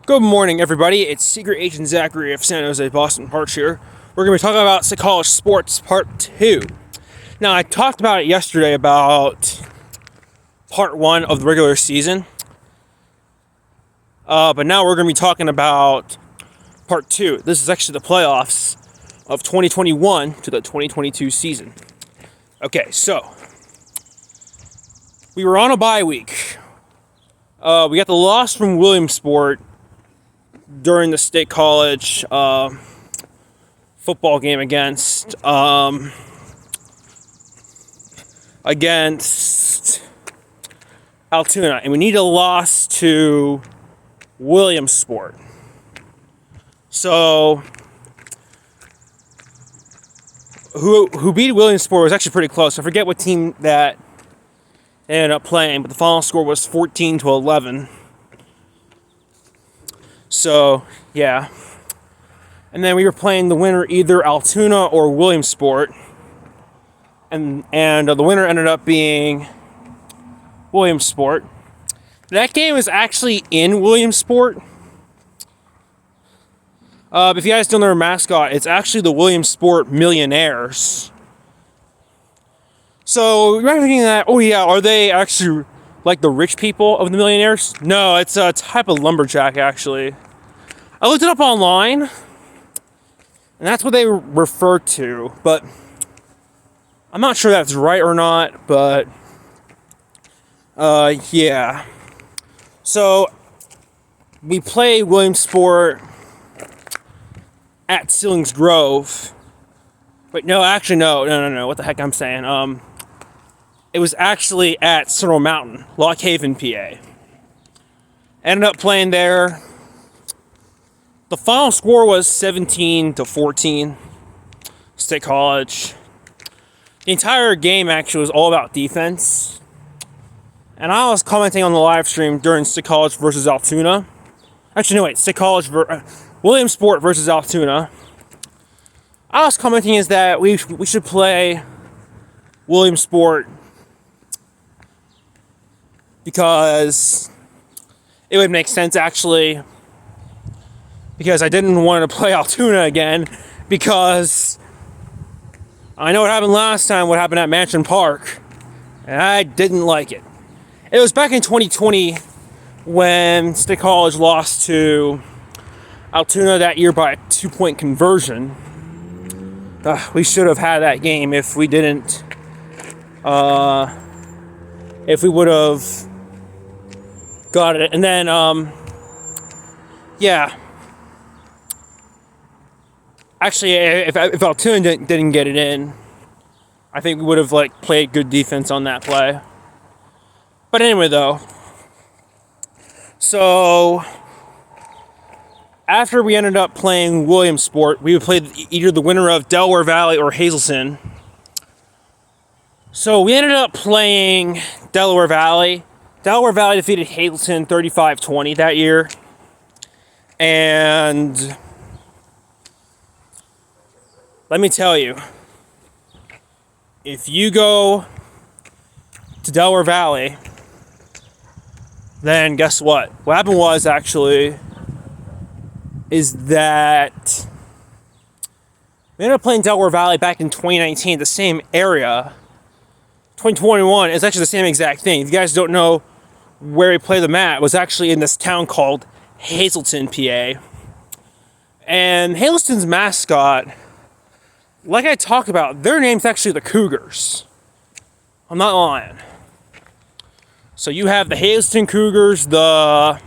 Good morning, everybody. It's Secret Agent Zachary of San Jose Boston Parks here. We're going to be talking about college sports part 2. Now, I talked about it yesterday about part 1 of the regular season. But now we're going to be talking about part 2. This is actually the playoffs of 2021 to the 2022 season. Okay, so we were on a bye week. We got the loss from Williamsport during the State College football game against Altoona, and we need a loss to Williamsport. So who beat Williamsport was actually pretty close. I forget what team that ended up playing, but the final score was 14-11. So, yeah. And then we were playing the winner, either Altoona or Williamsport. And the winner ended up being Williamsport. That game was actually in Williamsport. If you guys don't know their mascot, it's actually the Williamsport Millionaires. So, you're thinking that, oh yeah, are they actually like the rich people of the Millionaires? No, it's a type of lumberjack, actually. I looked it up online, and that's what they refer to, but I'm not sure that's right or not, but yeah. So, we play Williamsport at Sillings Grove. Wait, no, actually, no, what the heck I'm saying? It was actually at Central Mountain, Lock Haven, PA. Ended up playing there. The final score was 17-14, State College. The entire game actually was all about defense. And I was commenting on the live stream during State College versus Altoona. Actually, no, wait, State College, Williamsport versus Altoona. I was commenting is that we should play Williamsport because it would make sense, actually, because I didn't want to play Altoona again, because I know what happened last time, what happened at Mansion Park, and I didn't like it. It was back in 2020 when State College lost to Altoona that year by a 2-point conversion. We should have had that game if we didn't, if we would have got it. And then, yeah. Actually, if Altoona didn't get it in, I think we would have played good defense on that play. But anyway, though, so after we ended up playing Williamsport, we would play either the winner of Delaware Valley or Hazleton. So we ended up playing Delaware Valley. Delaware Valley defeated Hazleton 35-20 that year. And let me tell you, if you go to Delaware Valley, then guess what? What happened was, actually, is that we ended up playing Delaware Valley back in 2019, the same area. 2021 is actually the same exact thing. If you guys don't know where we play them at, it was actually in this town called Hazleton, PA. And Hazleton's mascot, like I talked about, their name's actually the Cougars. I'm not lying. So you have the Hazleton Cougars, the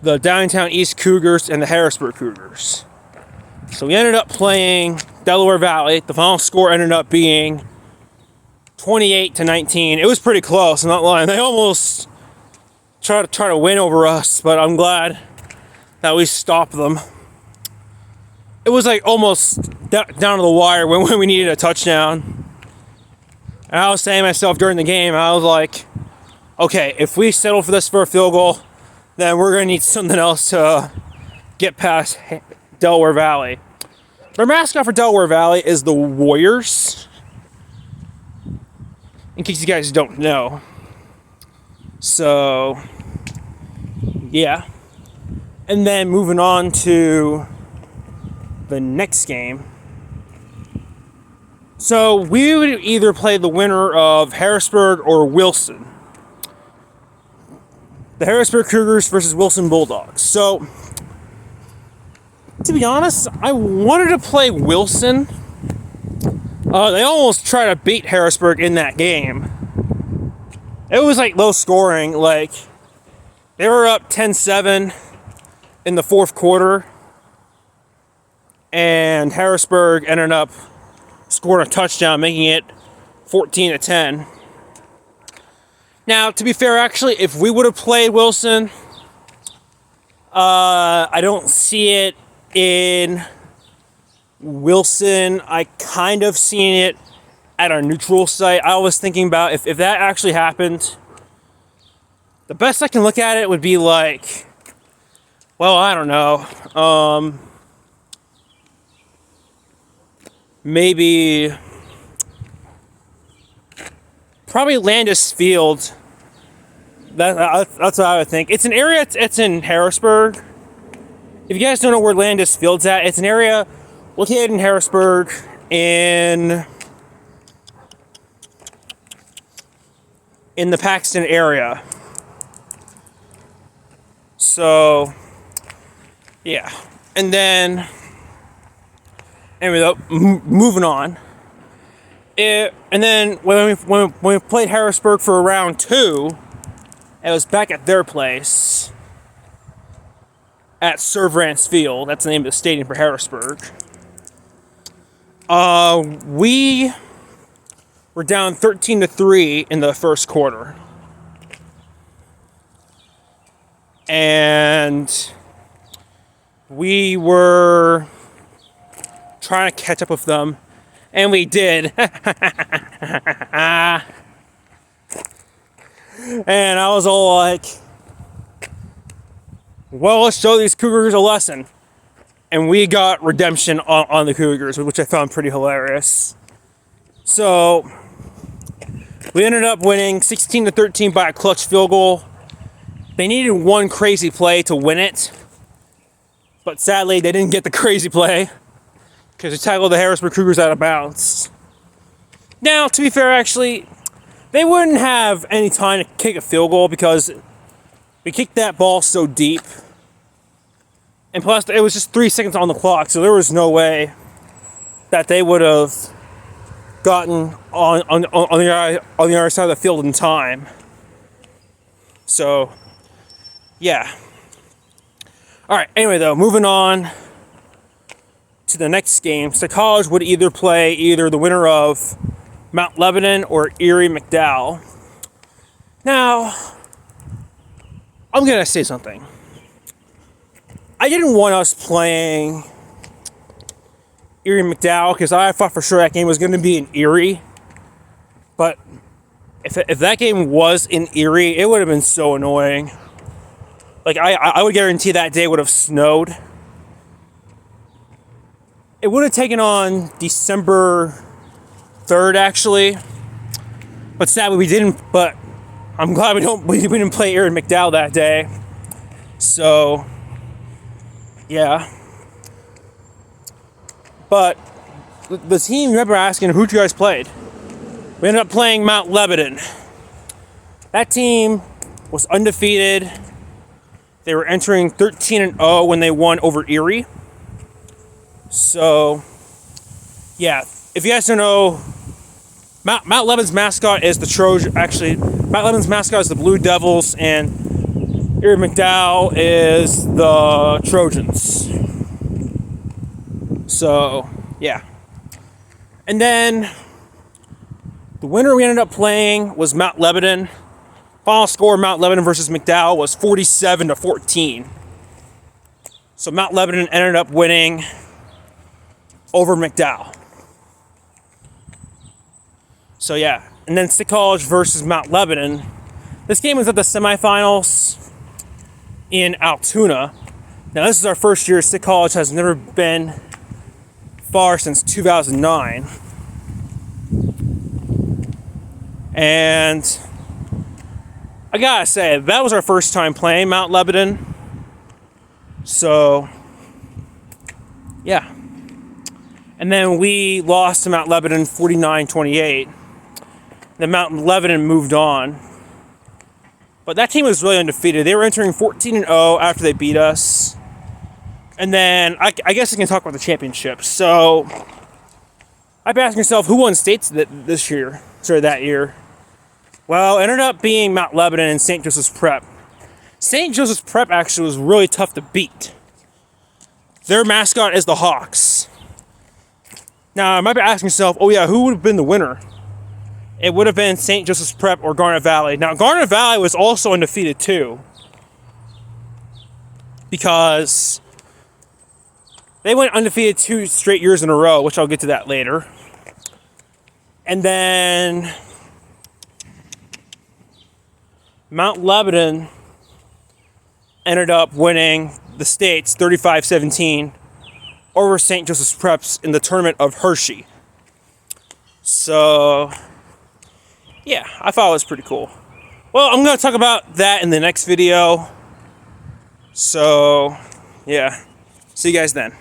Downtown East Cougars, and the Harrisburg Cougars. So we ended up playing Delaware Valley. The final score ended up being 28-19. It was pretty close, I'm not lying. They almost try to win over us, but I'm glad that we stopped them. It was almost down to the wire when we needed a touchdown. And I was saying to myself during the game, I was like, okay, if we settle for this for a field goal, then we're going to need something else to get past Delaware Valley. Our mascot for Delaware Valley is the Warriors, in case you guys don't know. So, yeah. And then moving on to the next game. So we would either play the winner of Harrisburg or Wilson. The Harrisburg Cougars versus Wilson Bulldogs. So, to be honest, I wanted to play Wilson. They almost tried to beat Harrisburg in that game. It was like low scoring. Like, they were up 10-7 in the fourth quarter. And Harrisburg ended up scoring a touchdown, making it 14-10. Now, to be fair, actually, if we would have played Wilson, I don't see it in Wilson. I kind of seen it at our neutral site. I was thinking about if that actually happened, the best I can look at it would be like, well, I don't know, maybe probably Landis Field. That's what I would think. It's an area, it's in Harrisburg. If you guys don't know where Landis Field's at, it's an area located in Harrisburg in the Paxton area. So, yeah. And then, anyway, moving on. And then when we played Harrisburg for round 2, it was back at their place at Servrance Field. That's the name of the stadium for Harrisburg. We were down 13-3 in the first quarter. And we were trying to catch up with them. And we did. And I was all like, well, let's show these Cougars a lesson. And we got redemption on the Cougars, which I found pretty hilarious. So, we ended up winning 16-13 by a clutch field goal. They needed one crazy play to win it. But sadly, they didn't get the crazy play, because they tackled the Harrisburg Cougars out of bounds. Now, to be fair, actually, they wouldn't have any time to kick a field goal because we kicked that ball so deep. And plus, it was just 3 seconds on the clock, so there was no way that they would have gotten on the other side of the field in time. So, yeah. Alright, anyway, though, moving on to the next game. State College would either play the winner of Mount Lebanon or Erie McDowell. Now, I'm gonna say something. I didn't want us playing Erie McDowell because I thought for sure that game was going to be in Erie. But if that game was in Erie, it would have been so annoying. Like, I would guarantee that day would have snowed. It would have taken on December 3rd, actually. But sadly, we didn't. But I'm glad we didn't play Erie McDowell that day. So, yeah. But the team, remember asking who you guys played. We ended up playing Mount Lebanon. That team was undefeated. They were entering 13-0 when they won over Erie. So, yeah. If you guys don't know, Mount Lebanon's mascot is the Trojan. Actually, Mount Lebanon's mascot is the Blue Devils, and Erie McDowell is the Trojans. So, yeah. And then the winner we ended up playing was Mount Lebanon. Final score Mount Lebanon versus McDowell was 47-14. So Mount Lebanon ended up winning over McDowell. So yeah, and then State College versus Mount Lebanon. This game was at the semifinals in Altoona. Now this is our first year. State College has never been far since 2009. And I gotta say, that was our first time playing Mount Lebanon. So, yeah. And then we lost to Mount Lebanon 49-28. Then Mount Lebanon moved on. But that team was really undefeated. They were entering 14-0 after they beat us. And then, I guess I can talk about the championship. So, I've been asking myself, who won states this year? Sorry, that year. Well, it ended up being Mount Lebanon and St. Joseph's Prep. St. Joseph's Prep actually was really tough to beat. Their mascot is the Hawks. Now, I might be asking myself, oh yeah, who would have been the winner? It would have been St. Joseph's Prep or Garnet Valley. Now, Garnet Valley was also undefeated too, because they went undefeated 2 straight years in a row, which I'll get to that later. And then Mount Lebanon ended up winning the states 35-17 over St. Joseph's Preps in the tournament of Hershey. So, yeah, I thought it was pretty cool. Well, I'm going to talk about that in the next video. So, yeah. See you guys then.